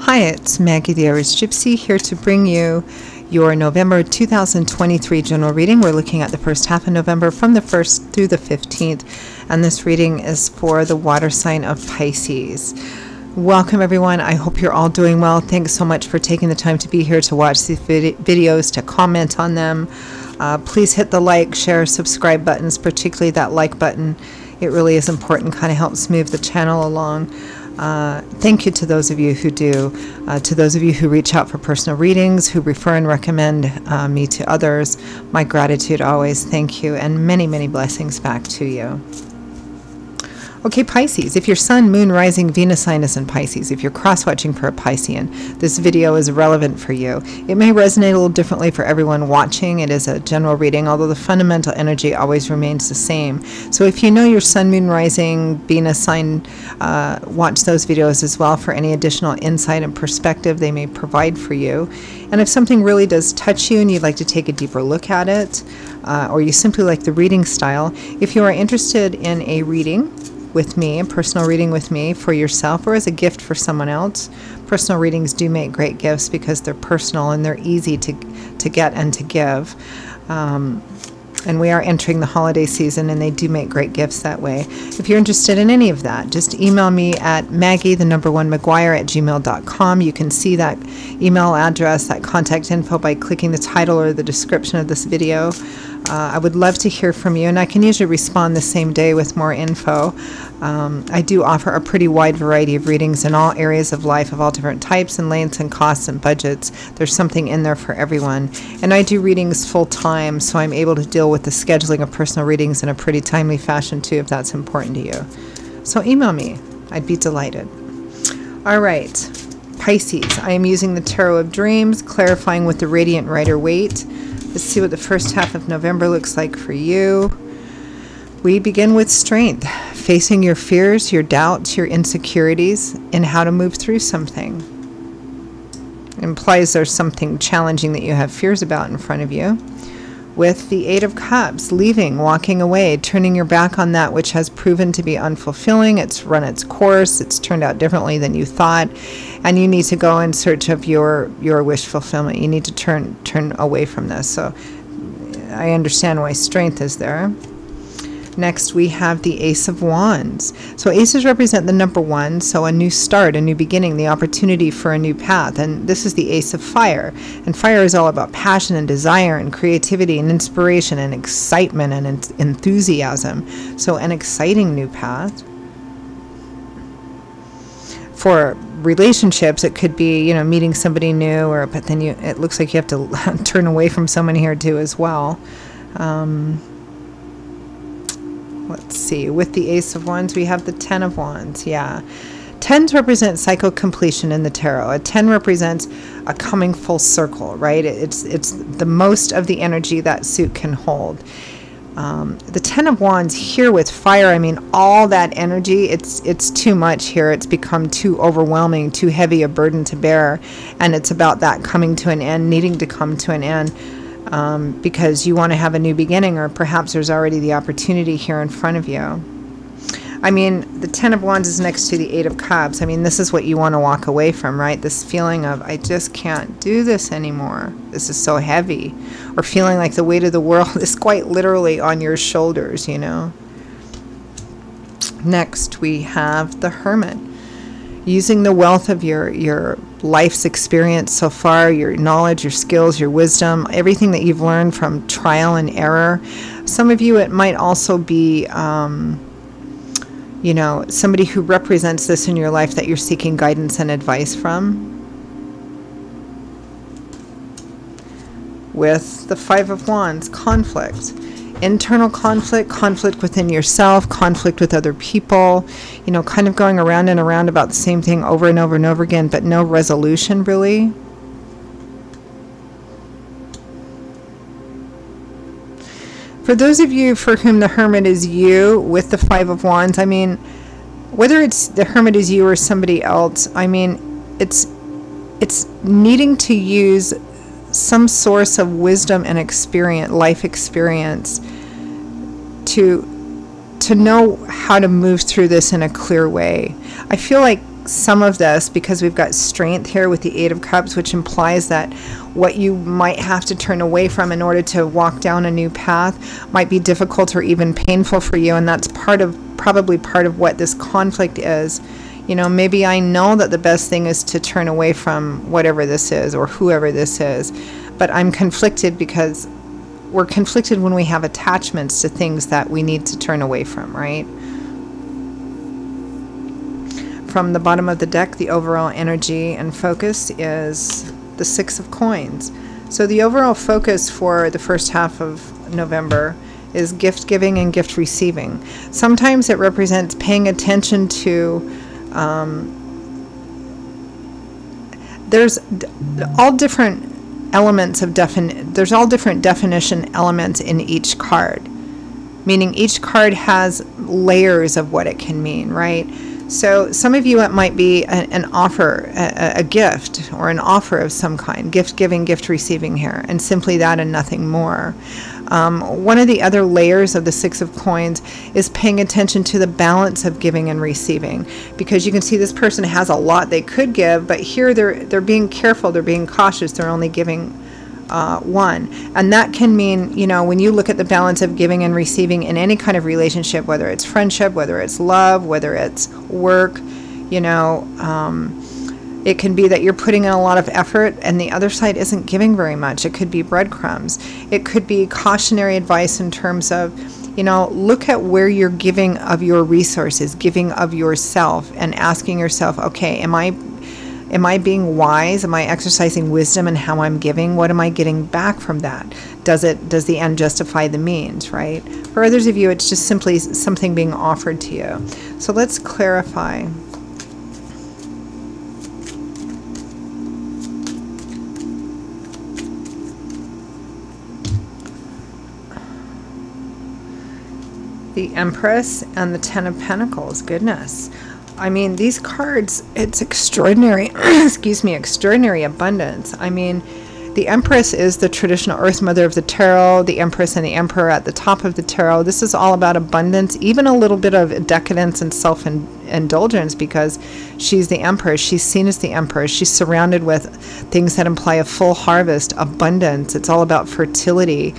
Hi, it's Maggie the Irish Gypsy here to bring you your November 2023 general reading. We're looking at the first half of November from the 1st through the 15th, and this reading is for the water sign of Pisces. Welcome everyone. I hope you're all doing well. Thanks so much for taking the time to be here to watch these videos, to comment on them. Please hit the like, share, subscribe buttons, particularly that like button. It really is important, kind of helps move the channel along. Thank you to those of you who do, to those of you who reach out for personal readings, who refer and recommend me to others. My gratitude always. Thank you, and many, many blessings back to you. Okay, Pisces, if your sun, moon, rising, Venus sign is in Pisces, if you're cross-watching for a Piscean, this video is relevant for you. It may resonate a little differently for everyone watching. It is a general reading, although the fundamental energy always remains the same. So if you know your sun, moon, rising, Venus sign, watch those videos as well for any additional insight and perspective they may provide for you. And if something really does touch you and you'd like to take a deeper look at it, or you simply like the reading style, if you are interested in a reading with me, a personal reading with me for yourself or as a gift for someone else. Personal readings do make great gifts because they're personal and they're easy to get and to give. And we are entering the holiday season, and they do make great gifts that way. If you're interested in any of that, just email me at maggie1mcguire@gmail.com. You can see that email address, that contact info, by clicking the title or the description of this video. I would love to hear from you, and I can usually respond the same day with more info. I do offer a pretty wide variety of readings in all areas of life, of all different types and lengths and costs and budgets. There's something in there for everyone. And I do readings full time, so I'm able to deal with the scheduling of personal readings in a pretty timely fashion too, if that's important to you. So email me. I'd be delighted. All right, Pisces, I am using the Tarot of Dreams, clarifying with the Radiant Rider-Waite. Let's see what the first half of November looks like for you. We begin with strength, facing your fears, your doubts, your insecurities, and how to move through something. It implies there's something challenging that you have fears about in front of you. With the Eight of Cups, leaving, walking away, turning your back on that which has proven to be unfulfilling. It's run its course. It's turned out differently than you thought. And you need to go in search of your wish fulfillment. You need to turn away from this. So I understand why strength is there. Next, we have the Ace of Wands. So aces represent the number one, so a new start, a new beginning, the opportunity for a new path. And this is the Ace of Fire. And fire is all about passion and desire and creativity and inspiration and excitement and enthusiasm. So an exciting new path. For relationships, it could be, you know, meeting somebody new, but then it looks like you have to turn away from someone here too as well. Let's see, with the Ace of Wands, we have the Ten of Wands. Yeah. Tens represent cycle completion in the tarot. A 10 represents a coming full circle, right? It's the most of the energy that suit can hold. The Ten of Wands here with fire, I mean, all that energy, it's too much here. It's become too overwhelming, too heavy a burden to bear. And it's about that coming to an end, needing to come to an end. Because you want to have a new beginning, or perhaps there's already the opportunity here in front of you. I mean, the Ten of Wands is next to the Eight of Cups. I mean, this is what you want to walk away from, right? This feeling of, I just can't do this anymore. This is so heavy. Or feeling like the weight of the world is quite literally on your shoulders, you know. Next, we have the Hermit. Using the wealth of your life's experience so far, your knowledge, your skills, your wisdom, everything that you've learned from trial and error. Some of you, it might also be, you know, somebody who represents this in your life that you're seeking guidance and advice from. With the Five of Wands, conflict. Internal conflict, conflict within yourself, conflict with other people, you know, kind of going around and around about the same thing over and over and over again, but no resolution really. For those of you for whom the Hermit is you with the Five of Wands, I mean, whether it's the Hermit is you or somebody else, I mean, it's needing to use some source of wisdom and experience, life experience, to know how to move through this in a clear way. I feel like some of this because we've got strength here with the Eight of Cups, which implies that what you might have to turn away from in order to walk down a new path might be difficult or even painful for you, and that's probably part of what this conflict is. You know, maybe I know that the best thing is to turn away from whatever this is or whoever this is, but I'm conflicted because we're conflicted when we have attachments to things that we need to turn away from, right? From the bottom of the deck, the overall energy and focus is the Six of Coins. So the overall focus for the first half of November is gift giving and gift receiving. Sometimes it represents paying attention to there's all different elements of there's all different definition elements in each card, meaning each card has layers of what it can mean, right? So some of you, it might be an offer, a gift, or an offer of some kind, gift giving, gift receiving here, and simply that and nothing more. One of the other layers of the Six of Coins is paying attention to the balance of giving and receiving, because you can see this person has a lot they could give, but here they're being careful, they're being cautious, they're only giving one. And that can mean, you know, when you look at the balance of giving and receiving in any kind of relationship, whether it's friendship, whether it's love, whether it's work, you know, it can be that you're putting in a lot of effort and the other side isn't giving very much. It could be breadcrumbs. It could be cautionary advice in terms of, you know, look at where you're giving of your resources, giving of yourself, and asking yourself, okay, am I being wise? Am I exercising wisdom in how I'm giving? What am I getting back from that? Does the end justify the means, right? For others of you, it's just simply something being offered to you. So let's clarify. The Empress and the Ten of Pentacles. Goodness. I mean, these cards, it's extraordinary, excuse me, extraordinary abundance. I mean, the Empress is the traditional Earth Mother of the Tarot, the Empress and the Emperor at the top of the Tarot. This is all about abundance, even a little bit of decadence and self-indulgence, because she's the Empress. She's seen as the Empress. She's surrounded with things that imply a full harvest, abundance. It's all about fertility.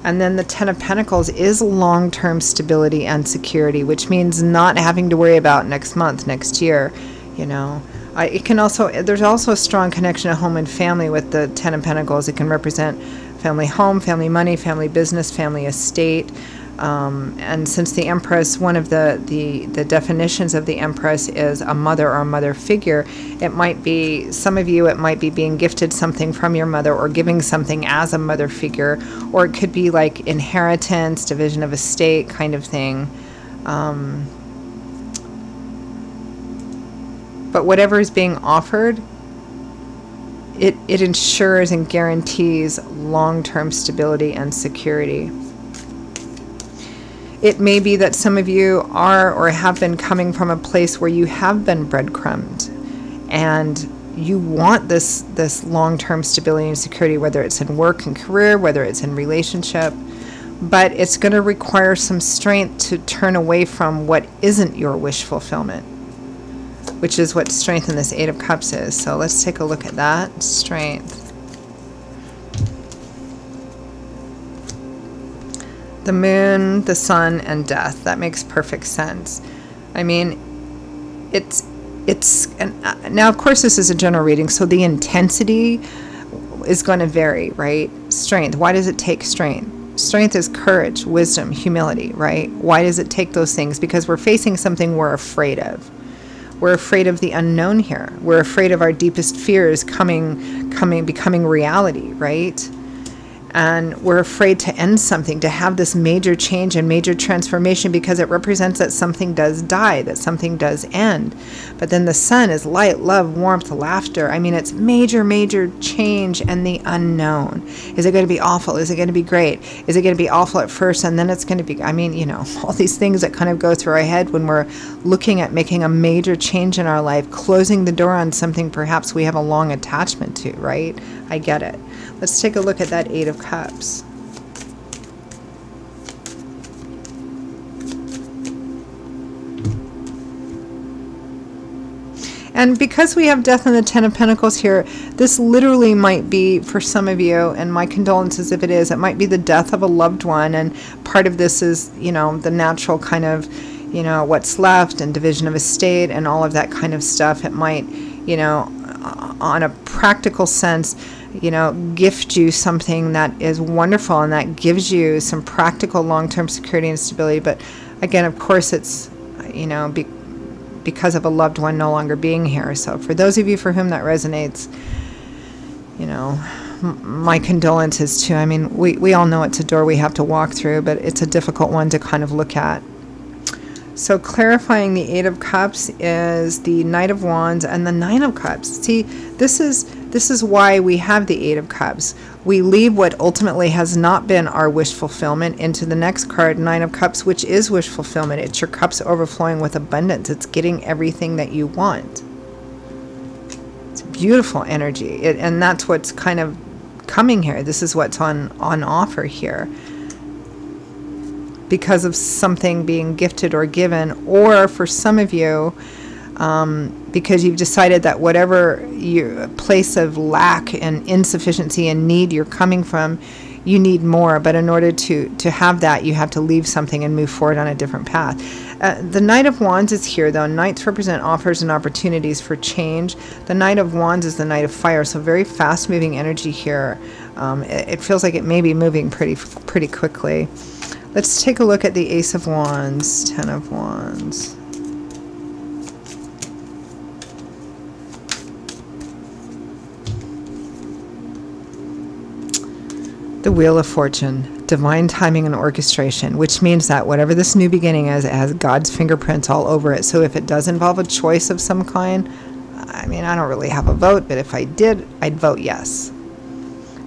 And then the Ten of Pentacles is long-term stability and security, which means not having to worry about next month, next year, you know. It can also, there's also a strong connection to home and family with the Ten of Pentacles. It can represent family home, family money, family business, family estate. And since the Empress, one of the definitions of the Empress is a mother or a mother figure, it might be, some of you, it might be being gifted something from your mother or giving something as a mother figure, or it could be like inheritance, division of estate kind of thing. But whatever is being offered, it ensures and guarantees long-term stability and security. It may be that some of you are or have been coming from a place where you have been breadcrumbed and you want this long-term stability and security, whether it's in work and career, whether it's in relationship, but it's going to require some strength to turn away from what isn't your wish fulfillment, which is what strength in this Eight of Cups is. So let's take a look at that. Strength. The moon, the sun, and death. That makes perfect sense. I mean, and now of course this is a general reading, so the intensity is going to vary, right? Strength. Why does it take strength? Strength is courage, wisdom, humility, right? Why does it take those things? Because we're facing something we're afraid of. We're afraid of the unknown here. We're afraid of our deepest fears becoming reality, right? And we're afraid to end something, to have this major change and major transformation, because it represents that something does die, that something does end. But then the sun is light, love, warmth, laughter. I mean, it's major, major change and the unknown. Is it going to be awful? Is it going to be great? Is it going to be awful at first and then it's going to be, I mean, you know, all these things that kind of go through our head when we're looking at making a major change in our life, closing the door on something perhaps we have a long attachment to, right? I get it. Let's take a look at that Eight of Cups. And because we have death and the Ten of Pentacles here, this literally might be, for some of you, and my condolences if it is, it might be the death of a loved one. And part of this is, you know, the natural kind of, you know, what's left and division of estate and all of that kind of stuff. It might, you know, on a practical sense, you know, gift you something that is wonderful and that gives you some practical long-term security and stability. But again, of course, it's, you know, because of a loved one no longer being here. So for those of you for whom that resonates, you know, my condolences too. I mean, we all know it's a door we have to walk through, but it's a difficult one to kind of look at. So clarifying the Eight of Cups is the Knight of Wands and the Nine of Cups. See, this is why we have the Eight of Cups. We leave what ultimately has not been our wish fulfillment into the next card, Nine of Cups, which is wish fulfillment. It's your cups overflowing with abundance. It's getting everything that you want. It's beautiful energy. And that's what's kind of coming here. This is what's on offer here. Because of something being gifted or given, or for some of you, because you've decided that whatever your place of lack and insufficiency and need you're coming from, you need more. But in order to have that, you have to leave something and move forward on a different path. The Knight of Wands is here, though. Knights represent offers and opportunities for change. The Knight of Wands is the Knight of Fire, so very fast-moving energy here. It feels like it may be moving pretty quickly. Let's take a look at the Ace of Wands, Ten of Wands. The Wheel of Fortune, divine timing and orchestration, which means that whatever this new beginning is, it has God's fingerprints all over it. So if it does involve a choice of some kind, I mean, I don't really have a vote, but if I did, I'd vote yes.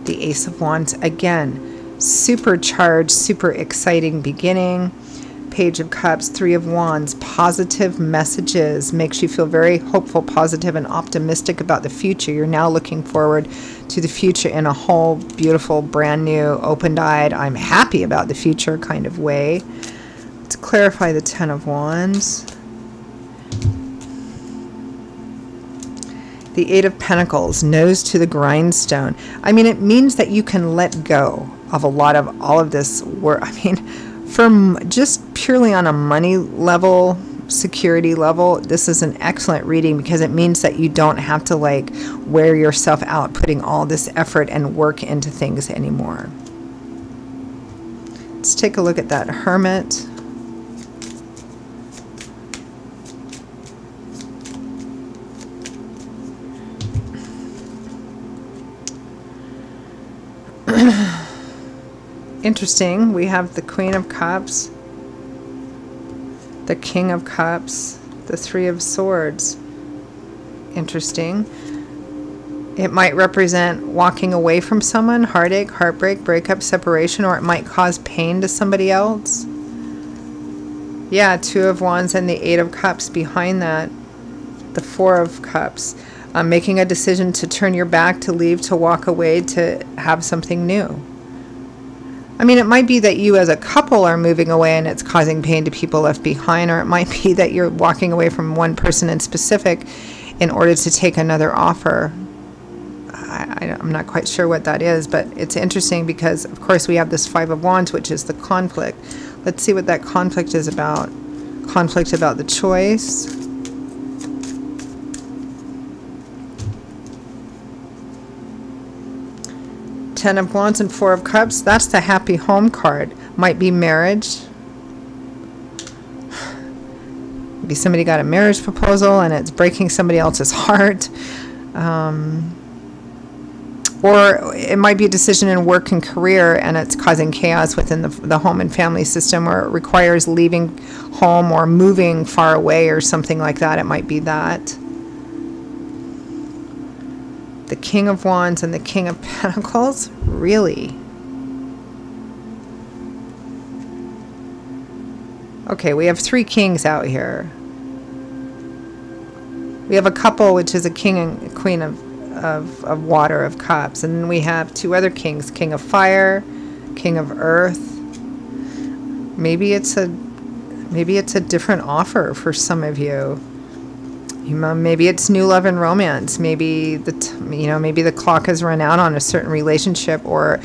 The Ace of Wands, again, supercharged, super exciting beginning. Page of Cups, Three of Wands, positive messages, makes you feel very hopeful, positive, and optimistic about the future. You're now looking forward to the future in a whole beautiful, brand new, open-eyed, I'm happy about the future kind of way. Let's clarify the Ten of Wands. The Eight of Pentacles, nose to the grindstone. I mean, it means that you can let go of a lot of all of this work. I mean, from just purely on a money level, security level, this is an excellent reading because it means that you don't have to like wear yourself out putting all this effort and work into things anymore. Let's take a look at that Hermit. Interesting. We have the Queen of Cups, the King of Cups, the Three of Swords. Interesting. It might represent walking away from someone, heartache, heartbreak, breakup, separation, or it might cause pain to somebody else. Yeah, Two of Wands and the Eight of Cups behind that. The Four of Cups. Making a decision to turn your back, to leave, to walk away, to have something new. I mean, it might be that you as a couple are moving away and it's causing pain to people left behind, or it might be that you're walking away from one person in specific in order to take another offer. I'm not quite sure what that is, but it's interesting because, of course, we have this Five of Wands, which is the conflict. Let's see what that conflict is about. Conflict about the choice. Ten of Wands and Four of Cups. That's the happy home card. Might be marriage. Maybe somebody got a marriage proposal and it's breaking somebody else's heart. Or it might be a decision in work and career and it's causing chaos within the home and family system, or it requires leaving home or moving far away or something like that. It might be that. The King of Wands and the King of Pentacles? Really? Okay, we have three kings out here. We have a couple, which is a king and queen of water, of cups. And then we have two other kings, King of Fire, King of Earth. Maybe it's a different offer for some of you. Maybe it's new love and romance. Maybe maybe the clock has run out on a certain relationship, or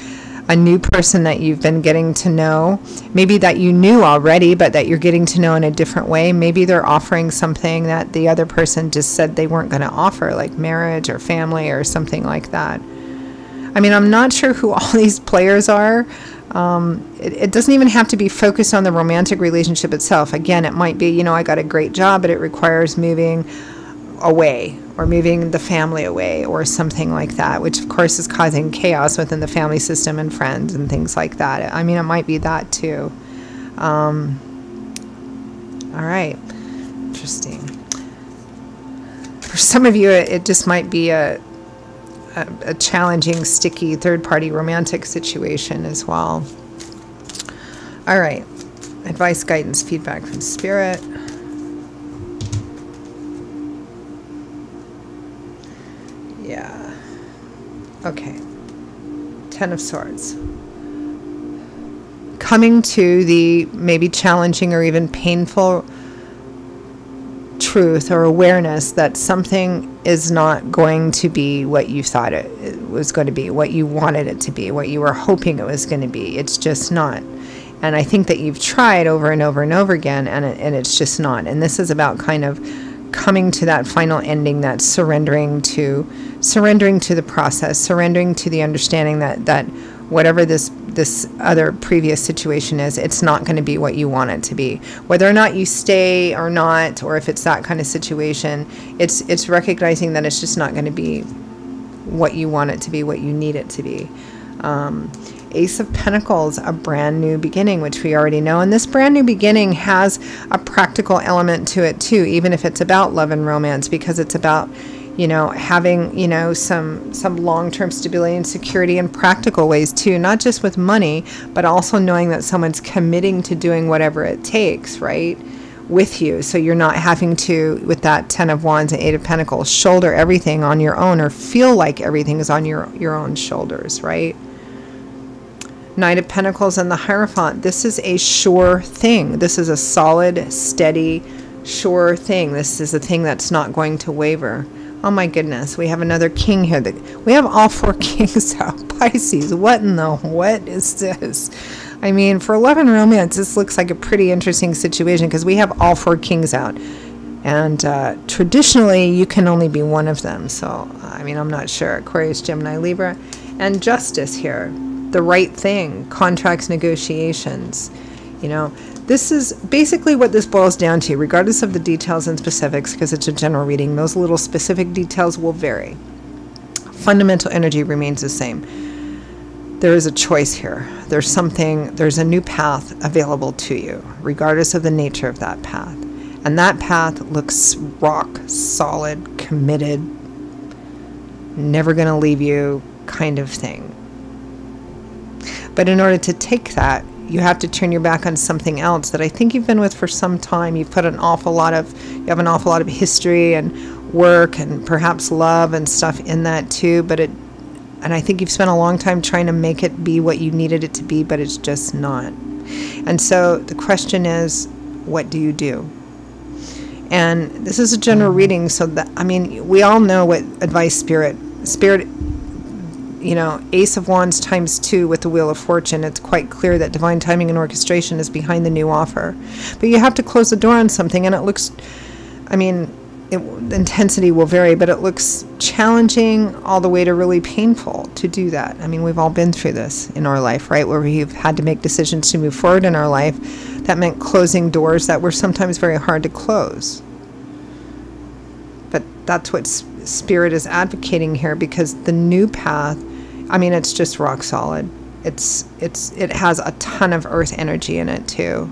a new person that you've been getting to know. Maybe that you knew already, but that you're getting to know in a different way. Maybe they're offering something that the other person just said they weren't going to offer, like marriage or family or something like that. I mean, I'm not sure who all these players are. It doesn't even have to be focused on the romantic relationship itself. Again, it might be, I got a great job, but it requires moving away, or moving the family away, or something like that, which of course is causing chaos within the family system and friends and things like that. I mean, it might be that too. All right. Interesting. For some of you, it just might be a challenging, sticky, third-party romantic situation as well. All right. Advice, guidance, feedback from Spirit. Yeah. Okay. Ten of Swords. Coming to the maybe challenging or even painful truth or awareness that something is not going to be what you thought it was going to be, what you wanted it to be, what you were hoping it was going to be. It's just not. And I think that you've tried over and over and over again, and it's just not. And this is about kind of coming to that final ending, that surrendering to the process, surrendering to the understanding that whatever this other previous situation is, it's not going to be what you want it to be. Whether or not you stay or not, or if it's that kind of situation, it's recognizing that it's just not going to be what you want it to be, what you need it to be. Ace of Pentacles, a brand new beginning, which we already know. And this brand new beginning has a practical element to it too, even if it's about love and romance, because it's about, having, some long-term stability and security in practical ways too, not just with money, but also knowing that someone's committing to doing whatever it takes, right, with you. So you're not having to, with that Ten of Wands and Eight of Pentacles, shoulder everything on your own, or feel like everything is on your own shoulders, right? Knight of Pentacles and the Hierophant. This is a sure thing. This is a solid, steady, sure thing. This is a thing that's not going to waver. Oh my goodness, we have another king here. We have all four kings out. Pisces, what in the what is this? I mean, for love and romance, this looks like a pretty interesting situation because we have all four kings out. And traditionally, you can only be one of them. So, I mean, I'm not sure. Aquarius, Gemini, Libra. And Justice here. The right thing. Contracts, negotiations. This is basically what this boils down to, regardless of the details and specifics, because it's a general reading. Those little specific details will vary. Fundamental energy remains the same. There is a choice here. There's a new path available to you, regardless of the nature of that path. And that path looks rock solid, committed, never going to leave you kind of thing. But in order to take that, you have to turn your back on something else that I think you've been with for some time. You have an awful lot of history and work and perhaps love and stuff in that too. And I think you've spent a long time trying to make it be what you needed it to be, but it's just not. And so the question is, what do you do? And this is a general reading, so that, I mean, we all know what advice Spirit, Ace of Wands times 2 with the Wheel of Fortune. It's quite clear that divine timing and orchestration is behind the new offer. But you have to close the door on something, and it looks, the intensity will vary, but it looks challenging all the way to really painful to do that. I mean, we've all been through this in our life, right, where we've had to make decisions to move forward in our life. That meant closing doors that were sometimes very hard to close. But that's what Spirit is advocating here, because the new path, it's just rock solid. It has a ton of earth energy in it too.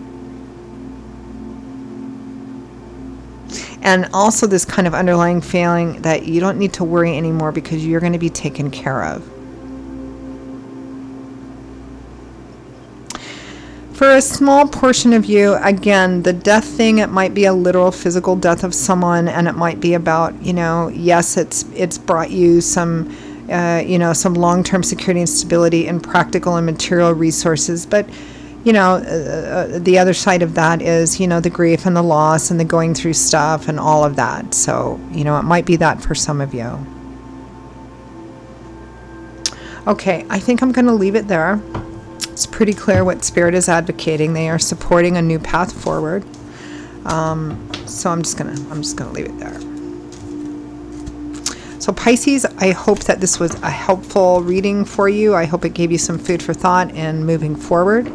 And also this kind of underlying feeling that you don't need to worry anymore because you're going to be taken care of. For a small portion of you, again, the death thing, it might be a literal physical death of someone, and it might be about, yes, it's brought you some long-term security and stability and practical and material resources, but you know, the other side of that is, you know, the grief and the loss and the going through stuff and all of that. So, you know, it might be that for some of you. Okay, I think I'm going to leave it there. It's pretty clear what Spirit is advocating. They are supporting a new path forward. So I'm just gonna leave it there. So Pisces, I hope that this was a helpful reading for you. I hope it gave you some food for thought and moving forward.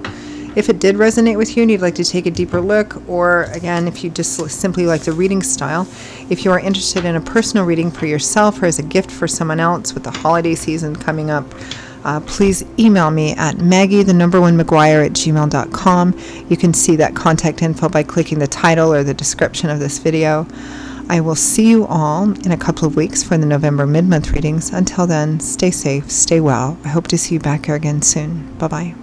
If it did resonate with you and you'd like to take a deeper look, or again, if you just simply like the reading style, if you are interested in a personal reading for yourself or as a gift for someone else with the holiday season coming up, please email me at maggie1maguire@gmail.com. You can see that contact info by clicking the title or the description of this video. I will see you all in a couple of weeks for the November mid-month readings. Until then, stay safe, stay well. I hope to see you back here again soon. Bye-bye.